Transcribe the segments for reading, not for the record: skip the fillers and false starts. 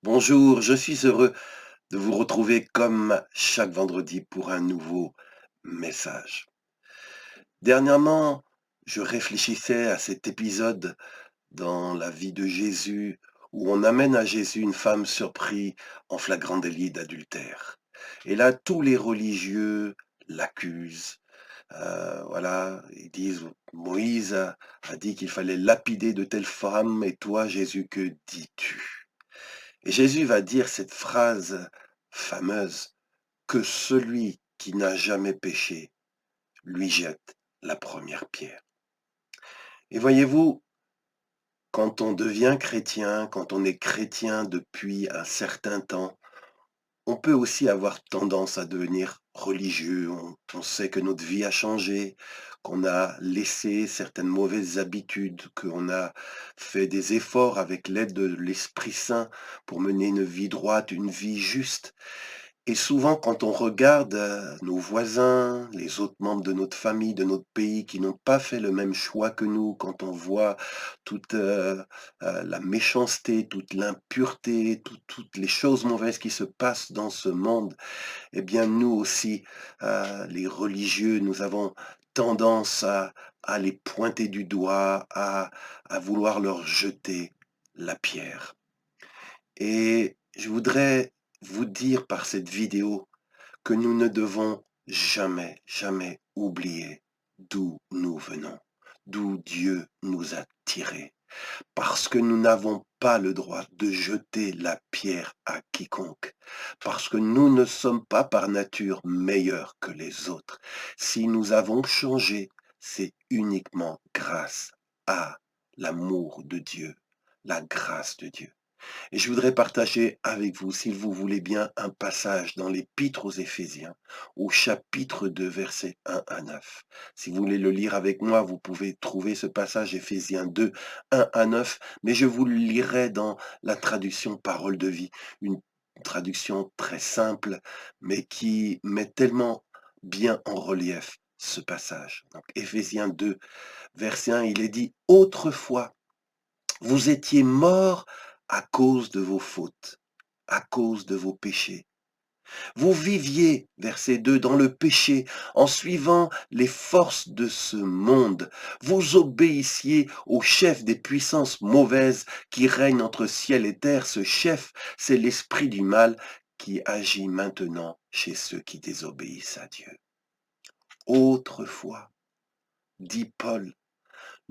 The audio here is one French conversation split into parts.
Bonjour, je suis heureux de vous retrouver comme chaque vendredi pour un nouveau message. Dernièrement, je réfléchissais à cet épisode dans la vie de Jésus où on amène à Jésus une femme surprise en flagrant délit d'adultère. Et là, tous les religieux l'accusent. Voilà, ils disent, Moïse a dit qu'il fallait lapider de telles femmes, et toi, Jésus, que dis-tu? Et Jésus va dire cette phrase fameuse, que celui qui n'a jamais péché lui jette la première pierre. Et voyez-vous, quand on devient chrétien, quand on est chrétien depuis un certain temps, on peut aussi avoir tendance à devenir religieux. On sait que notre vie a changé, qu'on a laissé certaines mauvaises habitudes, qu'on a fait des efforts avec l'aide de l'Esprit Saint pour mener une vie droite, une vie juste. Et souvent, quand on regarde nos voisins, les autres membres de notre famille, de notre pays, qui n'ont pas fait le même choix que nous, quand on voit toute la méchanceté, toute l'impureté, toutes les choses mauvaises qui se passent dans ce monde, eh bien, nous aussi, les religieux, nous avons tendance à les pointer du doigt, à vouloir leur jeter la pierre. Et je voudrais vous dire par cette vidéo que nous ne devons jamais, jamais oublier d'où nous venons, d'où Dieu nous a tirés, parce que nous n'avons pas le droit de jeter la pierre à quiconque, parce que nous ne sommes pas par nature meilleurs que les autres. Si nous avons changé, c'est uniquement grâce à l'amour de Dieu, la grâce de Dieu. Et je voudrais partager avec vous, s'il vous voulez bien, un passage dans l'Épître aux Éphésiens, au chapitre 2, versets 1 à 9. Si vous voulez le lire avec moi, vous pouvez trouver ce passage, Éphésiens 2, 1 à 9, mais je vous le lirai dans la traduction Parole de vie, une traduction très simple, mais qui met tellement bien en relief ce passage. Donc, Éphésiens 2, verset 1, il est dit, « Autrefois, vous étiez morts à cause de vos fautes, à cause de vos péchés. Vous viviez, verset 2, dans le péché, en suivant les forces de ce monde. Vous obéissiez au chef des puissances mauvaises qui règnent entre ciel et terre. Ce chef, c'est l'esprit du mal qui agit maintenant chez ceux qui désobéissent à Dieu. Autrefois, dit Paul,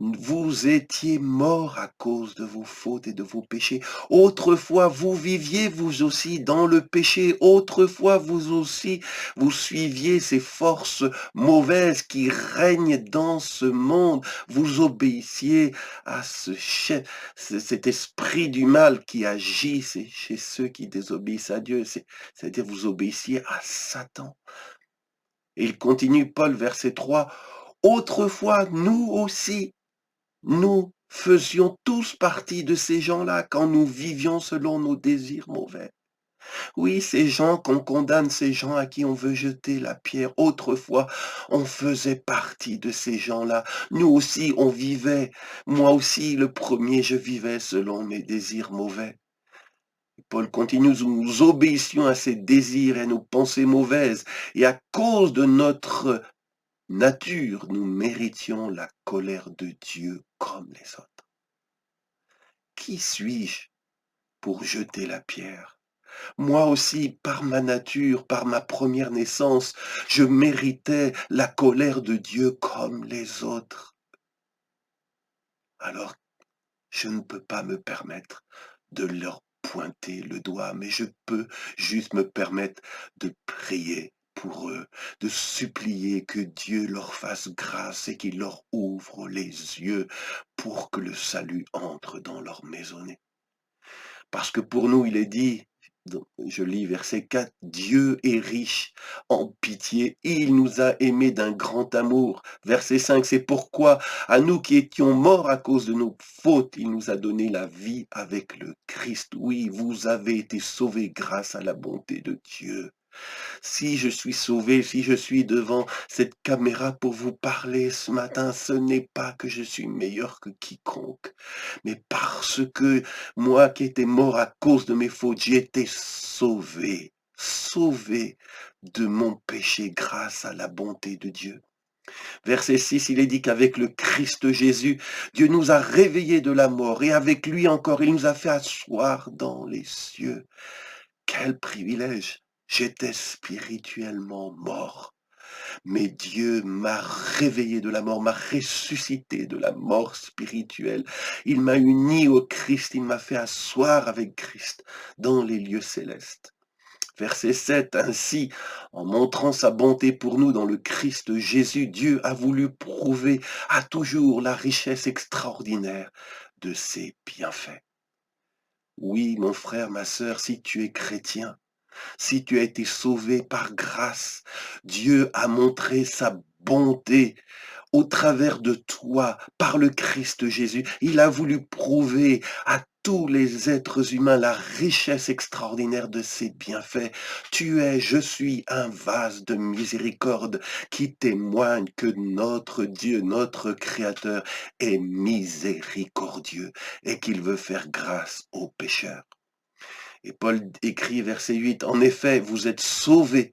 vous étiez morts à cause de vos fautes et de vos péchés. Autrefois, vous viviez vous aussi dans le péché. Autrefois, vous aussi, vous suiviez ces forces mauvaises qui règnent dans ce monde. Vous obéissiez à ce chef, cet esprit du mal qui agit chez ceux qui désobéissent à Dieu. C'est-à-dire, vous obéissiez à Satan. Et il continue, Paul, verset 3. Autrefois, nous aussi, nous faisions tous partie de ces gens-là quand nous vivions selon nos désirs mauvais. Oui, ces gens qu'on condamne, ces gens à qui on veut jeter la pierre, autrefois, on faisait partie de ces gens-là. Nous aussi, on vivait. Moi aussi, le premier, je vivais selon mes désirs mauvais. Paul continue, nous obéissions à ces désirs et à nos pensées mauvaises. Et à cause de notre nature, nous méritions la colère de Dieu comme les autres. Qui suis-je pour jeter la pierre? Moi aussi, par ma nature, par ma première naissance, je méritais la colère de Dieu comme les autres. Alors, je ne peux pas me permettre de leur pointer le doigt, mais je peux juste me permettre de prier pour eux, de supplier que Dieu leur fasse grâce et qu'il leur ouvre les yeux pour que le salut entre dans leur maisonnée. Parce que pour nous, il est dit, je lis verset 4, Dieu est riche en pitié et il nous a aimés d'un grand amour. Verset 5, c'est pourquoi à nous qui étions morts à cause de nos fautes, il nous a donné la vie avec le Christ. Oui, vous avez été sauvés grâce à la bonté de Dieu. Si je suis sauvé, si je suis devant cette caméra pour vous parler ce matin, ce n'est pas que je suis meilleur que quiconque, mais parce que moi qui étais mort à cause de mes fautes, j'ai été sauvé, sauvé de mon péché grâce à la bonté de Dieu. Verset 6, il est dit qu'avec le Christ Jésus, Dieu nous a réveillés de la mort et avec lui encore, il nous a fait asseoir dans les cieux. Quel privilège! J'étais spirituellement mort, mais Dieu m'a réveillé de la mort, m'a ressuscité de la mort spirituelle. Il m'a uni au Christ, il m'a fait asseoir avec Christ dans les lieux célestes. Verset 7, ainsi, en montrant sa bonté pour nous dans le Christ Jésus, Dieu a voulu prouver à toujours la richesse extraordinaire de ses bienfaits. Oui, mon frère, ma sœur, si tu es chrétien, si tu as été sauvé par grâce, Dieu a montré sa bonté au travers de toi, par le Christ Jésus. Il a voulu prouver à tous les êtres humains la richesse extraordinaire de ses bienfaits. Tu es, je suis un vase de miséricorde qui témoigne que notre Dieu, notre Créateur, est miséricordieux et qu'il veut faire grâce aux pécheurs. Et Paul écrit, verset 8, en effet, vous êtes sauvés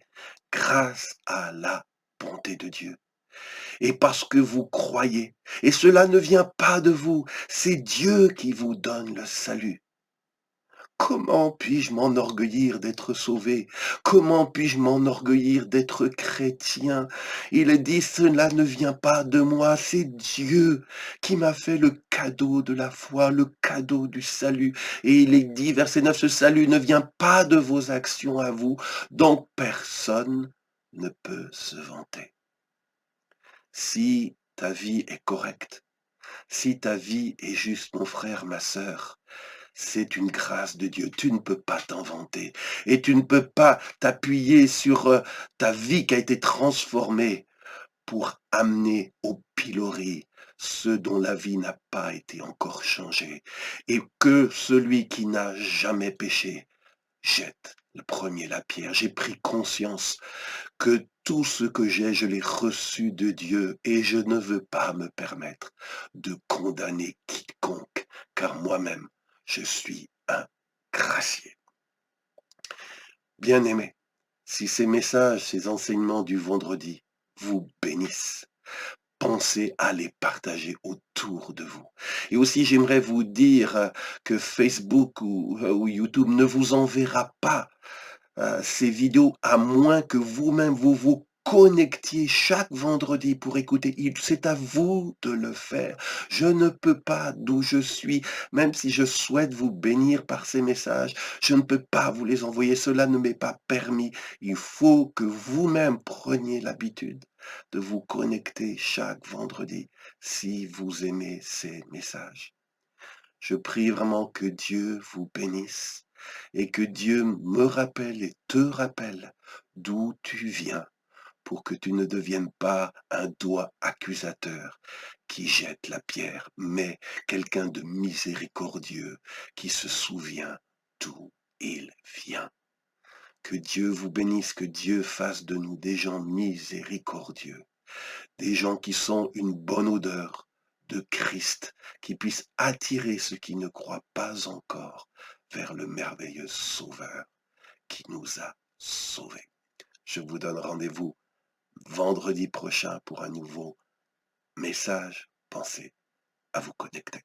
grâce à la bonté de Dieu. Et parce que vous croyez. Et cela ne vient pas de vous, c'est Dieu qui vous donne le salut. Comment puis-je m'enorgueillir d'être sauvé? Comment puis-je m'enorgueillir d'être chrétien? Il est dit, cela ne vient pas de moi, c'est Dieu qui m'a fait le cadeau de la foi, le cadeau du salut. Et il est dit, verset 9, ce salut ne vient pas de vos actions à vous, donc personne ne peut se vanter. Si ta vie est correcte, si ta vie est juste, mon frère, ma sœur, c'est une grâce de Dieu. Tu ne peux pas t'en vanter et tu ne peux pas t'appuyer sur ta vie qui a été transformée pour amener au pilori ceux dont la vie n'a pas été encore changée et que celui qui n'a jamais péché jette le premier la pierre. J'ai pris conscience que tout ce que j'ai, je l'ai reçu de Dieu et je ne veux pas me permettre de condamner quiconque, car moi-même, je suis un gracié. Bien-aimés, si ces messages, ces enseignements du vendredi vous bénissent, pensez à les partager autour de vous. Et aussi, j'aimerais vous dire que Facebook ou YouTube ne vous enverra pas ces vidéos, à moins que vous-même, vous vous connectiez chaque vendredi pour écouter. C'est à vous de le faire. Je ne peux pas, d'où je suis, même si je souhaite vous bénir par ces messages, je ne peux pas vous les envoyer. Cela ne m'est pas permis. Il faut que vous-même preniez l'habitude de vous connecter chaque vendredi si vous aimez ces messages. Je prie vraiment que Dieu vous bénisse et que Dieu me rappelle et te rappelle d'où tu viens pour que tu ne deviennes pas un doigt accusateur qui jette la pierre, mais quelqu'un de miséricordieux qui se souvient d'où il vient. Que Dieu vous bénisse, que Dieu fasse de nous des gens miséricordieux, des gens qui sont une bonne odeur de Christ, qui puissent attirer ceux qui ne croient pas encore vers le merveilleux Sauveur qui nous a sauvés. Je vous donne rendez-vous vendredi prochain pour un nouveau message. Pensez à vous connecter.